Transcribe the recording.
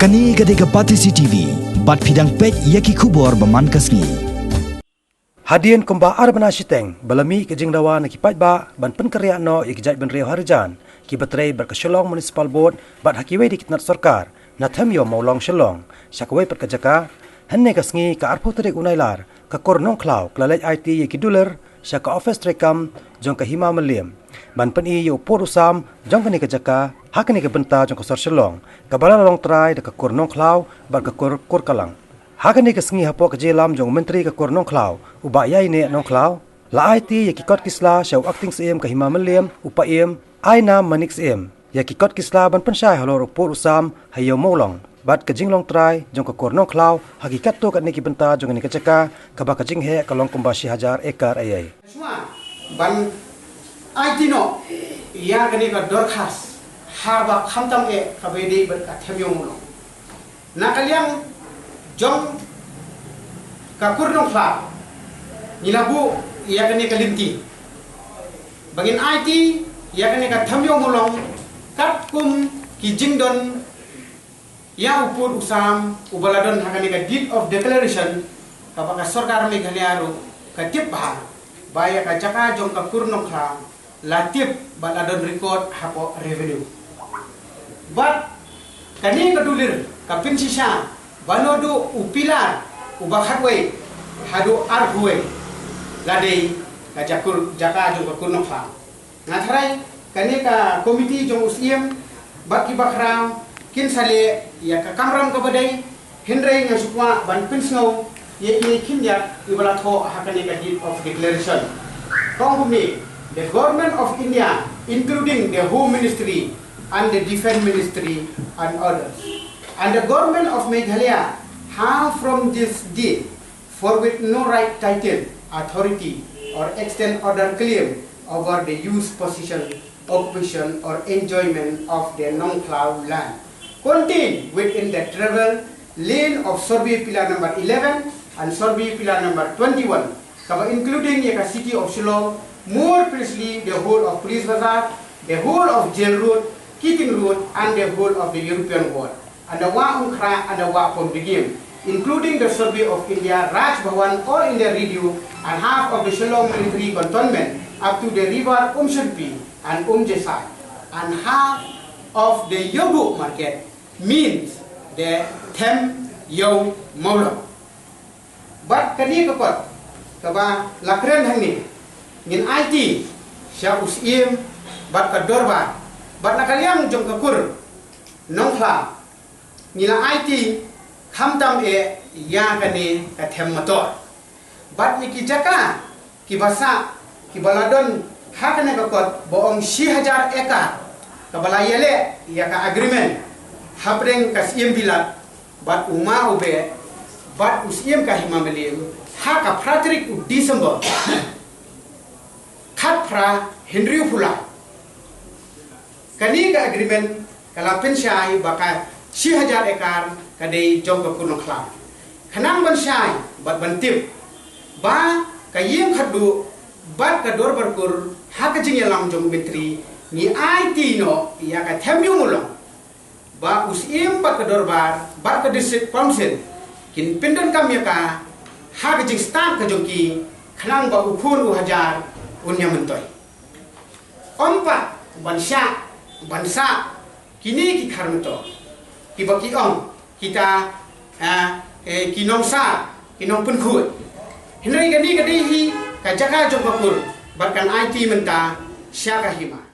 Kani gade ke Patisi TV, bat fidang pek yaki kubor baman kasni. Hadian kumba arbana siteng, balami ke jingdawa nakipat ba, ban penkarya no ikijat ben reo harjan, ki baterai berkeselong municipal board, bat hakiwe dikit nat sorkar, nathamyo Mawlong Shalong, syakwe perkajaka, henne kasngi ka arpo terik unailar, ka kor Nongkhlaw, klalaj Aiti yaki Dulir, syaka office trekam, jong ka Hima Mylliem, ban peni yo por usam, jong kani kajaka, hakani ke benta jong ka sor Shalong, ka balalong trai de ka kor Nongkhlaw, bat ka kor kalang. Hakani ke sengi hapo kejelam jong menteri ke kor Nongkhlaw, uba yai ne Nongkhlaw, la Aiti yaki kot kisla syau acting CM ke Hima Mylliem, upa em, aina manik CM, yaki kot kisla ban pensyai halor por usam, hayo Mawlong, bat ke jinglong trai jong ke kor Nongkhlaw, hakikat to kat niki benta jong ni keceka, kaba ke jinghe kalong kumbashi hajar ekar ayai. Semua ban Aiti no, ia kini ka dorkas, haba khamtam kabedi berkathemyo Mawlong. Nakaliang jong ka kor Nongkhlaw nilabu ia kene kalimti bangin Aiti ia kene ka thamyo Mawlong kat kum ki jingdon ya upur usam ubaladon hakane ka deed of declaration kapaka sarkar Meghalaya ro ka tip bah baya ka jaka jong ka kor Nongkhlaw latip baladon record hapo revenue but kani ka Dulir ka pinsisa banodo upilar ubakhatwe hadu arhuwe ladei ka jaka jong ka kor Nongkhlaw ngathrai kani ka komiti jong usiem baki bakram kin sale ya ka kamram ka badai hindrai ngasukwa ban pinsno ye ini kinja ibala tho hakani ka deed of declaration kongumi the government of India including the home ministry and the defense ministry and others and the government of Meghalaya have from this deed forward no right title, authority or extend order claim over the use, possession, occupation or enjoyment of the Nongkhlaw land contained within the travel lane of survey pillar number 11 and survey pillar number 21, including the city of Shillong, more precisely the whole of Police Bazaar, the whole of Jail Road, Keating Road and the whole of the European Ward, and the Wa Unkra and the Wa Pondegim, including the survey of India, Raj Bhawan, all in the review, and half of the Shillong military cantonment up to the river Umshunpi and Jesai, and half of the Yobu market means the Them Yo Mawlong. But kani kapot kaba lakren hangni ngin Aiti sya usiem bat kadorba bat nakaliang jong kakur Nongkhlaw ngila Aiti khamtam ya kani ka them motor bat niki jaka ki basa ki baladon hakane kakot boong 6000 ekar kabala yele ya ka agreement hapreng kasiem bilat bat uma ube bat usiem ka Hima Mylliem ha ka pratrik u December khat pra Henry Pula kani ka agreement kala pensyai baka 6000 ekar kadai jong ka kor Nongkhlaw khanang ban syai bat bantip ba kayem khadu bat ka dor barkur ha ka jingelam jong menteri ni Aiti no ya ka themyu Mawlong ba usim bat ka dorbar bat ka district council kin pindon kam ya ka ha ka jing stan ka jongki khanang ba ukhur u hajar unya mentoy ompa bansa kini ki kharmto ki baki ong kita kinongsa kinong punkhut hinrai gani gadi hi ka jaka jong bakur barkan Aiti menta syaka Hima.